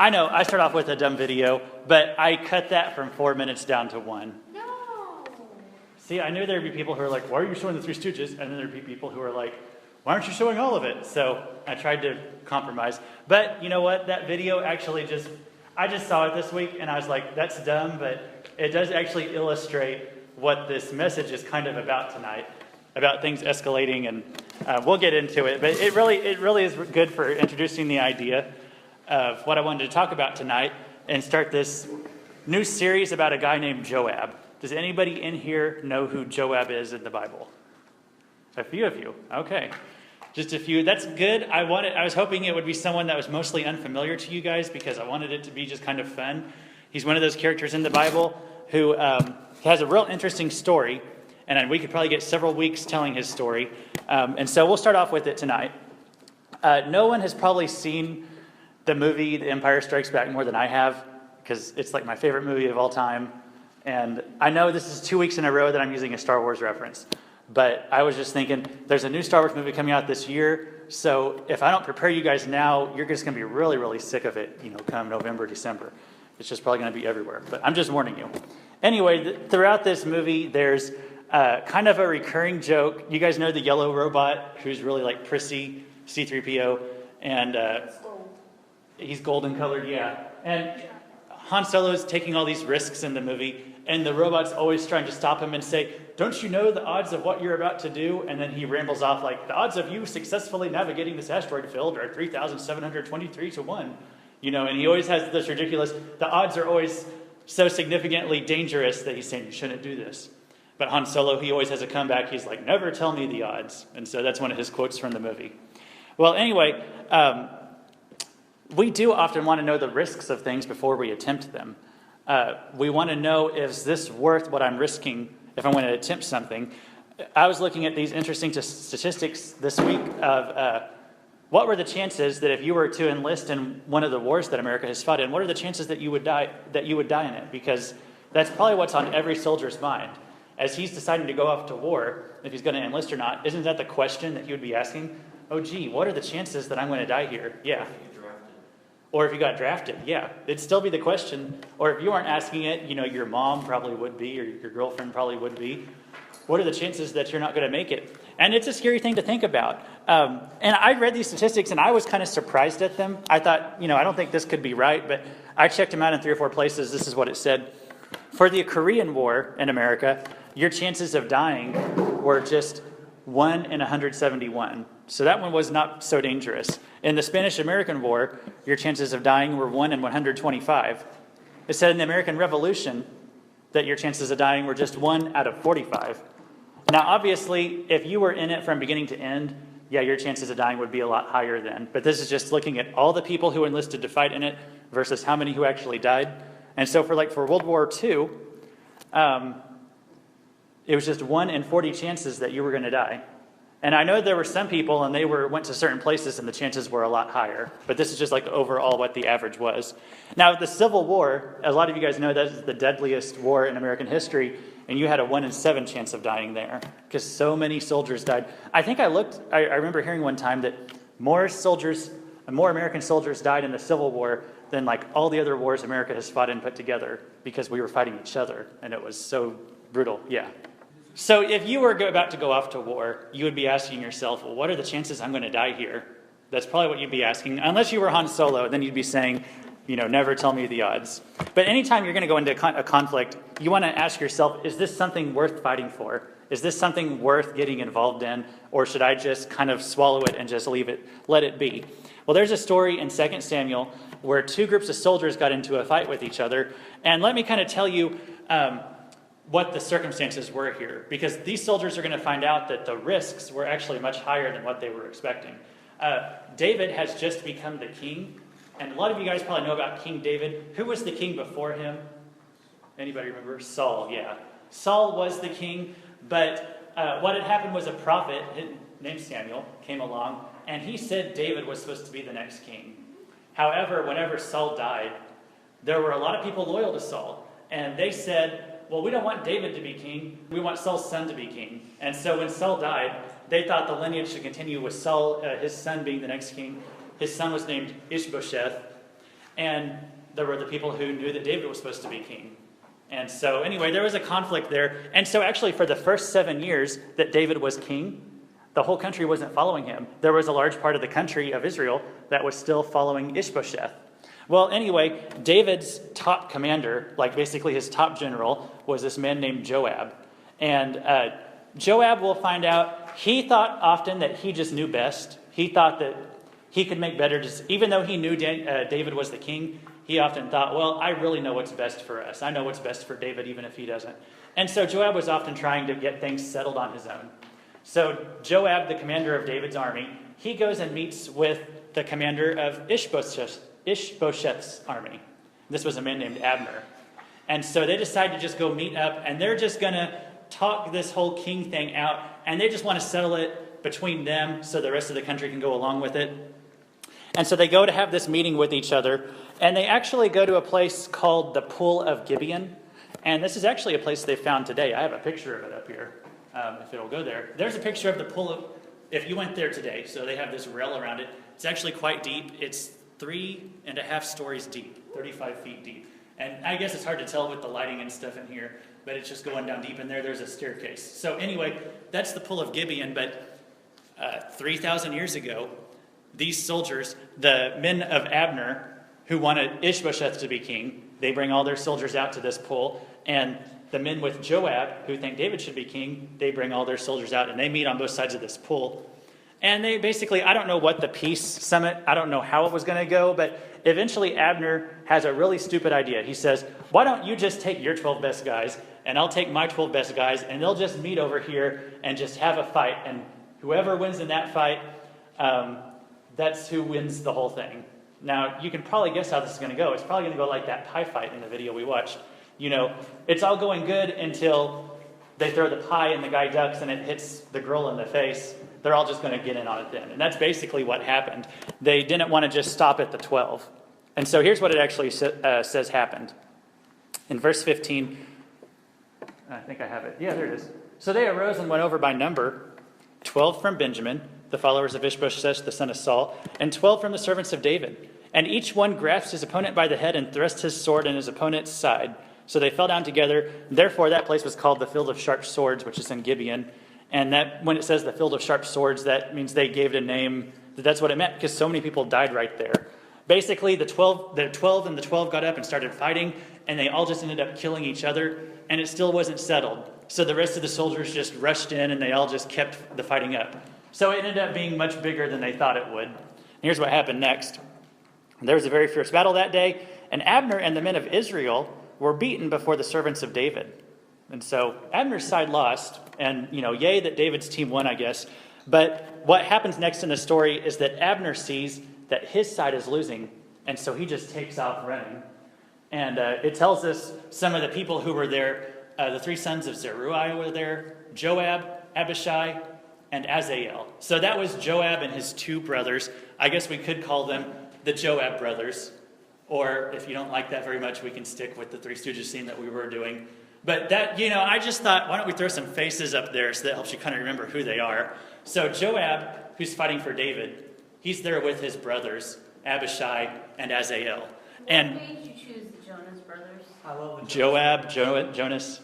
I know, I start off with a dumb video, but I cut that from 4 minutes down to 1. No. See, I knew there'd be people who are like, why are you showing the Three Stooges? And then there'd be people who are like, why aren't you showing all of it? So I tried to compromise. But you know what? That video actually I just saw it this week, and I was like, that's dumb, but it does actually illustrate what this message is kind of about tonight, about things escalating, and we'll get into it. But it really is good for introducing the idea of what I wanted to talk about tonight and start this new series about a guy named Joab. Does anybody in here know who Joab is in the Bible? A few of you. Okay. Just a few. That's good. I was hoping it would be someone that was mostly unfamiliar to you guys because I wanted it to be just kind of fun. He's one of those characters in the Bible who has a real interesting story, and we could probably get several weeks telling his story. And so we'll start off with it tonight. No one has probably seen the movie The Empire Strikes Back more than I have, because it's like my favorite movie of all time. And I know this is 2 weeks in a row that I'm using a Star Wars reference. But I was just thinking, there's a new Star Wars movie coming out this year, so if I don't prepare you guys now, you're just going to be really, really sick of it, come November, December. It's just probably going to be everywhere. But I'm just warning you. Anyway, throughout this movie, there's kind of a recurring joke. You guys know the yellow robot who's really like prissy, C-3PO, and he's golden colored, yeah. And Han Solo's taking all these risks in the movie, and the robot's always trying to stop him and say, don't you know the odds of what you're about to do? And then he rambles off like, the odds of you successfully navigating this asteroid field are 3,723 to 1. And he always has this ridiculous, the odds are always so significantly dangerous that he's saying, you shouldn't do this. But Han Solo, he always has a comeback. He's like, never tell me the odds. And so that's one of his quotes from the movie. Well, anyway, we do often want to know the risks of things before we attempt them. We want to know, is this worth what I'm risking if I'm going to attempt something? I was looking at these interesting statistics this week of what were the chances that if you were to enlist in one of the wars that America has fought in, what are the chances that you would die in it? Because that's probably what's on every soldier's mind. As he's deciding to go off to war, if he's going to enlist or not, isn't that the question that he would be asking? Oh, gee, what are the chances that I'm going to die here? Yeah. Or if you got drafted, yeah. It'd still be the question. Or if you aren't asking it, your mom probably would be, or your girlfriend probably would be. What are the chances that you're not going to make it? And it's a scary thing to think about. And I read these statistics, and I was kind of surprised at them. I thought, I don't think this could be right, but I checked them out in 3 or 4 places. This is what it said. For the Korean War in America, your chances of dying were just 1 in 171. So that one was not so dangerous. In the Spanish-American War, your chances of dying were 1 in 125. It said in the American Revolution that your chances of dying were just 1 out of 45. Now, obviously, if you were in it from beginning to end, yeah, your chances of dying would be a lot higher then. But this is just looking at all the people who enlisted to fight in it versus how many who actually died. And so for World War II, it was just 1 in 40 chances that you were going to die. And I know there were some people, and they went to certain places, and the chances were a lot higher. But this is just like overall what the average was. Now, the Civil War, a lot of you guys know that is the deadliest war in American history, and you had a 1 in 7 chance of dying there because so many soldiers died. I remember hearing one time that more American soldiers died in the Civil War than like all the other wars America has fought and put together because we were fighting each other, and it was so brutal. Yeah. So if you were about to go off to war, you would be asking yourself, well, what are the chances I'm going to die here? That's probably what you'd be asking. Unless you were Han Solo, then you'd be saying, never tell me the odds. But anytime you're going to go into a conflict, you want to ask yourself, is this something worth fighting for? Is this something worth getting involved in? Or should I just kind of swallow it and just let it be? Well, there's a story in 2 Samuel where 2 groups of soldiers got into a fight with each other. And let me kind of tell you what the circumstances were here, because these soldiers are going to find out that the risks were actually much higher than what they were expecting. David has just become the king, and a lot of you guys probably know about King David. Who was the king before him? Anybody remember? Saul, yeah. Saul was the king, but what had happened was a prophet named Samuel came along, and he said David was supposed to be the next king. However, whenever Saul died, there were a lot of people loyal to Saul, and they said, well, we don't want David to be king. We want Saul's son to be king. And so when Saul died, they thought the lineage should continue with Saul, his son being the next king. His son was named Ish-bosheth. and there were the people who knew that David was supposed to be king. And so anyway, there was a conflict there. And so actually for the first 7 years that David was king, the whole country wasn't following him. There was a large part of the country of Israel that was still following ish-bosheth. Well, anyway, David's top commander, like basically his top general, was this man named Joab. And Joab, we'll find out, he thought often that he just knew best. He thought that he could make better decisions. Even though he knew David was the king, he often thought, well, I really know what's best for us. I know what's best for David, even if he doesn't. And so Joab was often trying to get things settled on his own. So Joab, the commander of David's army, he goes and meets with the commander of Ish-bosheth's army. This was a man named Abner. And so they decide to just go meet up, and they're just going to talk this whole king thing out, and they just want to settle it between them so the rest of the country can go along with it. And so they go to have this meeting with each other, and they actually go to a place called the Pool of Gibeon. And this is actually a place they found today. I have a picture of it up here, if it'll go there. There's a picture of the pool of, if you went there today, so they have this rail around it. It's actually quite deep. It's 3.5 stories deep, 35 feet deep. And I guess it's hard to tell with the lighting and stuff in here, but it's just going down deep in there. There's a staircase. So anyway, that's the Pool of Gibeon, but 3,000 years ago, these soldiers, the men of Abner, who wanted Ish-bosheth to be king, they bring all their soldiers out to this pool, and the men with Joab, who think David should be king, they bring all their soldiers out, and they meet on both sides of this pool. And they basically, I don't know what the peace summit, I don't know how it was going to go, but eventually Abner has a really stupid idea. He says, why don't you just take your 12 best guys, and I'll take my 12 best guys, and they'll just meet over here and just have a fight, and whoever wins in that fight, that's who wins the whole thing. Now, you can probably guess how this is going to go. It's probably going to go like that pie fight in the video we watched. You know, it's all going good until they throw the pie and the guy ducks and it hits the girl in the face. They're all just going to get in on it then. And that's basically what happened. They didn't want to just stop at the 12. And so here's what it actually says happened. In verse 15, I think I have it. Yeah, there it is. So they arose and went over by number, 12 from Benjamin, the followers of Ish-bosheth, the son of Saul, and 12 from the servants of David. And each one grasped his opponent by the head and thrust his sword in his opponent's side. So they fell down together. Therefore, that place was called the Field of Sharp Swords, which is in Gibeon. And that, when it says the Field of Sharp Swords, that means they gave it a name. That's what it meant, because so many people died right there. Basically, the 12 and the 12 got up and started fighting, and they all just ended up killing each other, and it still wasn't settled. So the rest of the soldiers just rushed in, and they all just kept the fighting up. So it ended up being much bigger than they thought it would. And here's what happened next. There was a very fierce battle that day, and Abner and the men of Israel were beaten before the servants of David. And so Abner's side lost, and, yay that David's team won, I guess. But what happens next in the story is that Abner sees that his side is losing, and so he just takes off running. And it tells us some of the people who were there. The 3 sons of Zeruiah were there, Joab, Abishai, and Asahel. So that was Joab and his 2 brothers. I guess we could call them the Joab brothers. Or if you don't like that very much, we can stick with the Three Stooges scene that we were doing. But that, I just thought, why don't we throw some faces up there so that helps you kind of remember who they are. So Joab, who's fighting for David, he's there with his brothers, Abishai and Asahel. And what made you choose the Jonas brothers? I love the Joab, Jonas,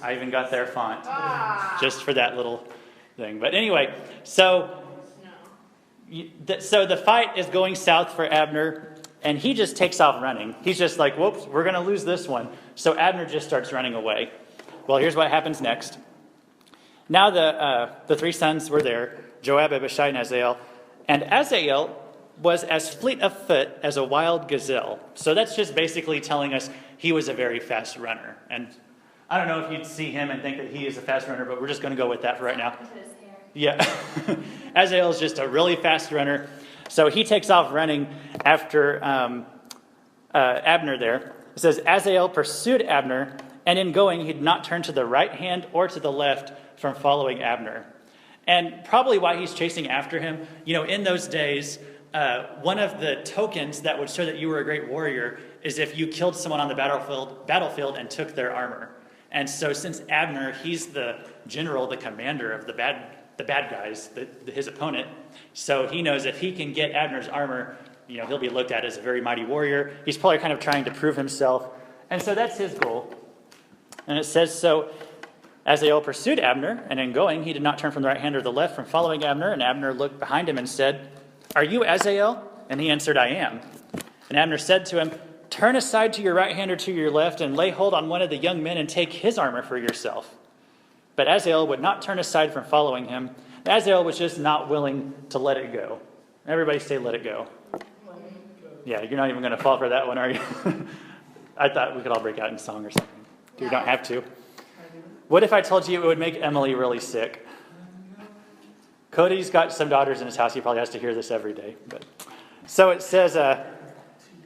I even got their font just for that little thing. But anyway, so the fight is going south for Abner, and he just takes off running. He's just like, whoops, we're going to lose this one. So Abner just starts running away. Well, here's what happens next. Now the 3 sons were there, Joab, Abishai, and Asahel. And Asahel was as fleet of foot as a wild gazelle. So that's just basically telling us he was a very fast runner. And I don't know if you'd see him and think that he is a fast runner, but we're just going to go with that for right now. Yeah. Asahel is just a really fast runner. So he takes off running after Abner there. It says, Asahel pursued Abner, and in going, he did not turn to the right hand or to the left from following Abner. And probably why he's chasing after him, in those days, one of the tokens that would show that you were a great warrior is if you killed someone on the battlefield and took their armor. And so since Abner, he's the general, the commander of the bad guys, his opponent, so he knows if he can get Abner's armor, he'll be looked at as a very mighty warrior. He's probably kind of trying to prove himself. And so that's his goal. And it says, so Asahel pursued Abner, and in going, he did not turn from the right hand or the left from following Abner. And Abner looked behind him and said, "Are you Asahel?" And he answered, "I am." And Abner said to him, "Turn aside to your right hand or to your left, and lay hold on one of the young men and take his armor for yourself." But Asahel would not turn aside from following him. Asahel was just not willing to let it go. Everybody say, "Let it go." Yeah, you're not even going to fall for that one, are you? I thought we could all break out in song or something. You don't have to. What if I told you it would make Emily really sick? Cody's got some daughters in his house. He probably has to hear this every day. So it says,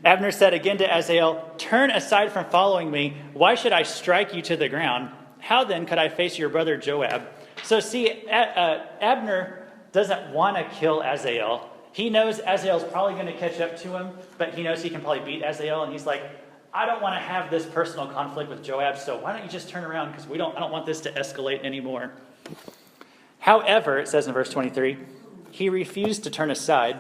Abner said again to Asahel, "Turn aside from following me. Why should I strike you to the ground? How then could I face your brother Joab?" So see, Abner doesn't want to kill Asahel. He knows Asahel's probably going to catch up to him, but he knows he can probably beat Asahel, and he's like, I don't want to have this personal conflict with Joab, so why don't you just turn around, because I don't want this to escalate anymore. However, it says in verse 23, he refused to turn aside,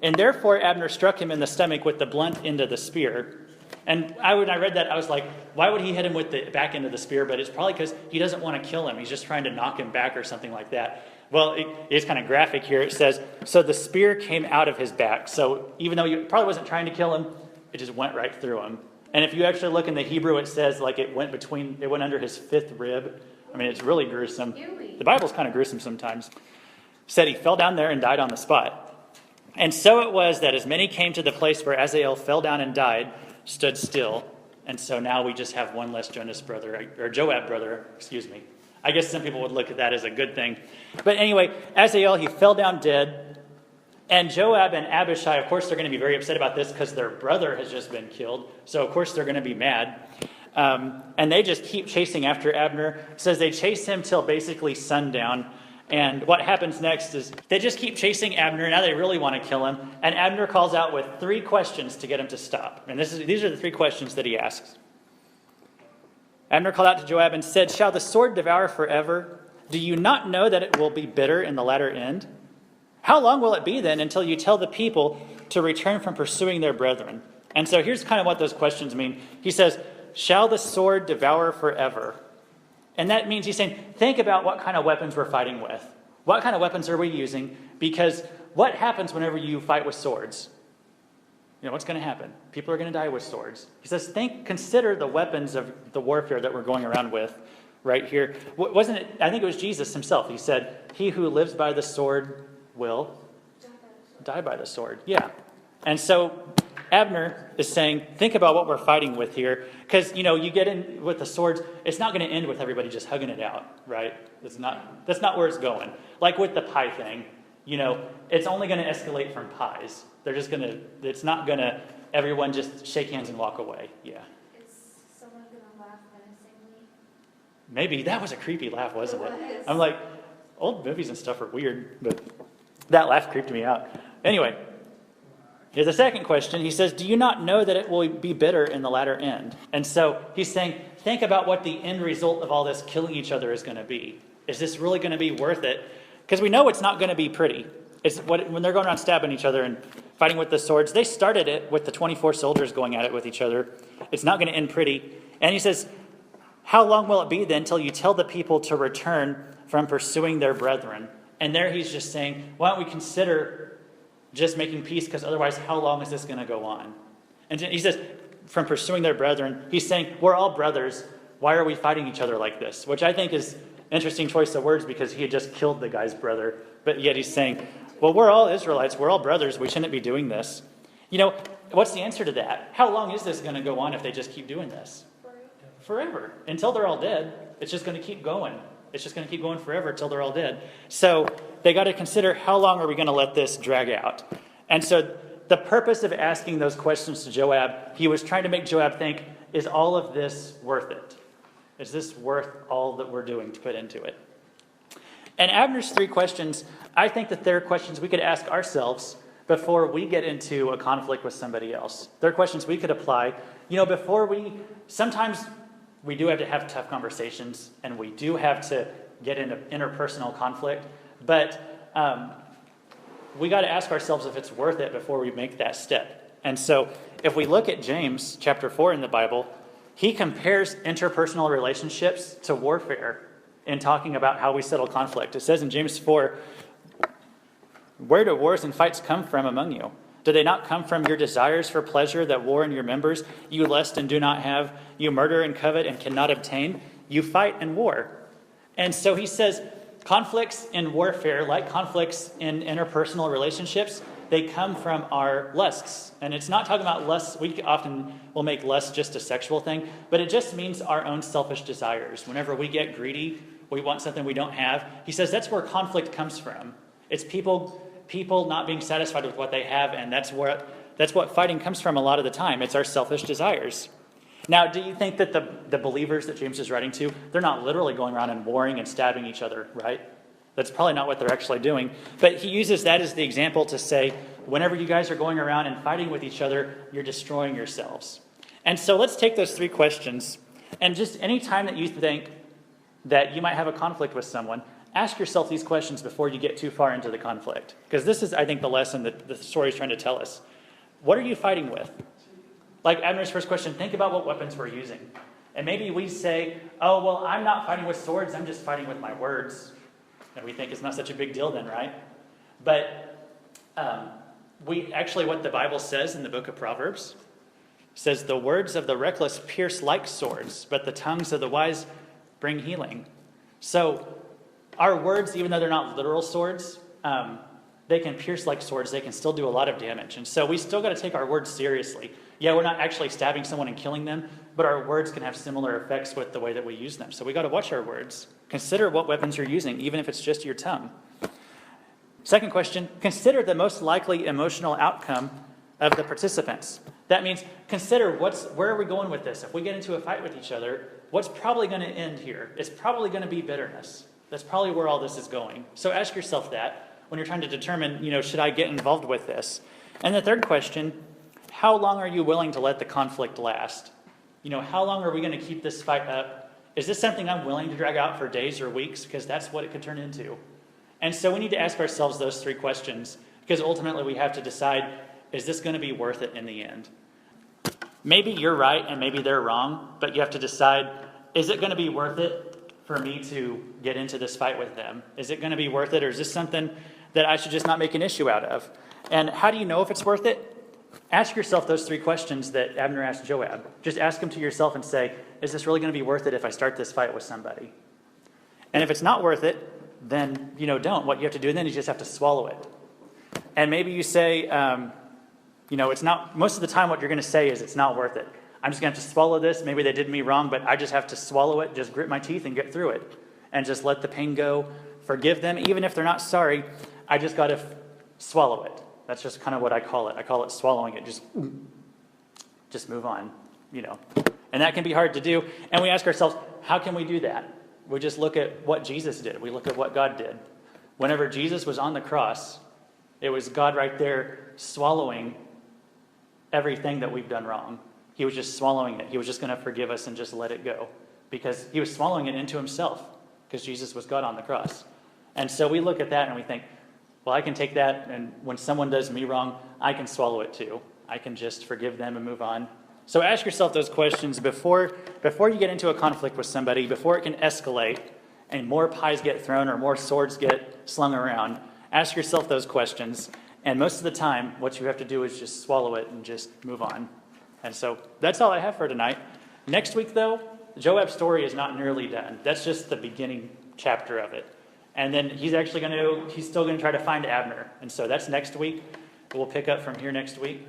and therefore Abner struck him in the stomach with the blunt end of the spear. And when I read that, I was like, why would he hit him with the back end of the spear? But it's probably because he doesn't want to kill him. He's just trying to knock him back or something like that. Well, it's kind of graphic here. It says, so the spear came out of his back. So even though he probably wasn't trying to kill him, it just went right through him. And if you actually look in the Hebrew, it says like it went under his fifth rib. I mean, it's really gruesome. The Bible's kind of gruesome sometimes. It said he fell down there and died on the spot. And so it was that as many came to the place where Asahel fell down and died, stood still. And so now we just have one less Joab brother, excuse me. I guess some people would look at that as a good thing. But anyway, Asahel, he fell down dead. And Joab and Abishai, of course, they're going to be very upset about this because their brother has just been killed. So, of course, they're going to be mad. And they just keep chasing after Abner. It says they chase him till basically sundown. And what happens next is they just keep chasing Abner. Now they really want to kill him. And Abner calls out with 3 questions to get him to stop. And these are the 3 questions that he asks. Abner called out to Joab and said, "Shall the sword devour forever? Do you not know that it will be bitter in the latter end? How long will it be then until you tell the people to return from pursuing their brethren?" And so here's kind of what those questions mean. He says, "Shall the sword devour forever?" And that means he's saying, think about what kind of weapons we're fighting with. What kind of weapons are we using? Because what happens whenever you fight with swords? What's going to happen? People are going to die with swords. He says, consider the weapons of the warfare that we're going around with right here. Wasn't it? I think it was Jesus himself. He said, "He who lives by the sword will die by the sword." Yeah. And so Abner is saying, think about what we're fighting with here. Because, you get in with the swords, it's not going to end with everybody just hugging it out, right? That's not where it's going. Like with the pie thing, it's only going to escalate from pies. It's not going to, everyone just shake hands and walk away. Yeah. Is someone going to laugh menacingly? Maybe. That was a creepy laugh, wasn't it? I'm like, old movies and stuff are weird, but that laugh creeped me out. Anyway, here's the second question. He says, "Do you not know that it will be bitter in the latter end?" And so he's saying, think about what the end result of all this killing each other is going to be. Is this really going to be worth it? Because we know it's not going to be pretty. When they're going around stabbing each other and fighting with the swords, they started it with the 24 soldiers going at it with each other. It's not going to end pretty. And he says, how long will it be then till you tell the people to return from pursuing their brethren? And there he's just saying, why don't we consider just making peace, because otherwise how long is this going to go on? And he says, from pursuing their brethren, he's saying, we're all brothers. Why are we fighting each other like this? Which I think is interesting choice of words, because he had just killed the guy's brother. But yet he's saying, well, we're all Israelites. We're all brothers. We shouldn't be doing this. What's the answer to that? How long is this going to go on if they just keep doing this? Forever. Until they're all dead. It's just going to keep going. It's just going to keep going forever until they're all dead. So they got to consider, how long are we going to let this drag out? And so the purpose of asking those questions to Joab, he was trying to make Joab think, is all of this worth it? Is this worth all that we're doing to put into it? And Abner's 3 questions, I think that they're questions we could ask ourselves before we get into a conflict with somebody else. They're questions we could apply. Sometimes we do have to have tough conversations, and we do have to get into interpersonal conflict. But we got to ask ourselves if it's worth it before we make that step. And so if we look at James chapter 4 in the Bible, he compares interpersonal relationships to warfare in talking about how we settle conflict. It says in James 4, where do wars and fights come from among you? Do they not come from your desires for pleasure that war in your members? You lust and do not have. You murder and covet and cannot obtain. You fight and war. And so he says conflicts in warfare, like conflicts in interpersonal relationships, they come from our lusts. And it's not talking about lust. We often will make lust just a sexual thing, but it just means our own selfish desires. Whenever we get greedy, we want something we don't have. He says that's where conflict comes from. It's people not being satisfied with what they have, and that's what fighting comes from a lot of the time. It's our selfish desires. Now, do you think that the believers that James is writing to, they're not literally going around and warring and stabbing each other, right? That's probably not what they're actually doing. But he uses that as the example to say, whenever you guys are going around and fighting with each other, you're destroying yourselves. And so let's take those 3 questions, and just any time that you think that you might have a conflict with someone, ask yourself these questions before you get too far into the conflict. Because this is, I think, the lesson that the story is trying to tell us. What are you fighting with? Like Abner's first question, think about what weapons we're using. And maybe we say, oh, well, I'm not fighting with swords, I'm just fighting with my words. And we think it's not such a big deal then, right? But what the Bible says in the book of Proverbs says, the words of the reckless pierce like swords, but the tongues of the wise bring healing. So our words, even though they're not literal swords, they can pierce like swords. They can still do a lot of damage. And so we still got to take our words seriously. Yeah, we're not actually stabbing someone and killing them, but our words can have similar effects with the way that we use them. So we got to watch our words. Consider what weapons you're using, even if it's just your tongue. Second question, consider the most likely emotional outcome of the participants. That means consider where are we going with this? If we get into a fight with each other, what's probably going to end here? It's probably going to be bitterness. That's probably where all this is going. So ask yourself that when you're trying to determine, should I get involved with this? And the third question, how long are you willing to let the conflict last? How long are we going to keep this fight up? Is this something I'm willing to drag out for days or weeks? Because that's what it could turn into. And so we need to ask ourselves those 3 questions, because ultimately we have to decide, is this going to be worth it in the end? Maybe you're right and maybe they're wrong, but you have to decide, is it going to be worth it for me to get into this fight with them? Is it going to be worth it, or is this something that I should just not make an issue out of? And how do you know if it's worth it? Ask yourself those 3 questions that Abner asked Joab. Just ask them to yourself and say, is this really going to be worth it if I start this fight with somebody? And if it's not worth it, then, don't. What you have to do then is you just have to swallow it. And maybe you say, it's not, most of the time what you're going to say is it's not worth it. I'm just going to have to swallow this. Maybe they did me wrong, but I just have to swallow it, just grit my teeth and get through it. And just let the pain go. Forgive them. Even if they're not sorry, I just got to swallow it. That's just kind of what I call it. I call it swallowing it. Just move on, And that can be hard to do. And we ask ourselves, how can we do that? We just look at what Jesus did. We look at what God did. Whenever Jesus was on the cross, it was God right there swallowing everything that we've done wrong. He was just swallowing it. He was just going to forgive us and just let it go. Because he was swallowing it into himself. Because Jesus was God on the cross. And so we look at that and we think, well, I can take that, and when someone does me wrong, I can swallow it too. I can just forgive them and move on. So ask yourself those questions before you get into a conflict with somebody, before it can escalate and more pies get thrown or more swords get slung around. Ask yourself those questions. And most of the time, what you have to do is just swallow it and just move on. And so that's all I have for tonight. Next week, though, Joab's story is not nearly done. That's just the beginning chapter of it. And then he's still going to try to find Abner. And so that's next week. We'll pick up from here next week.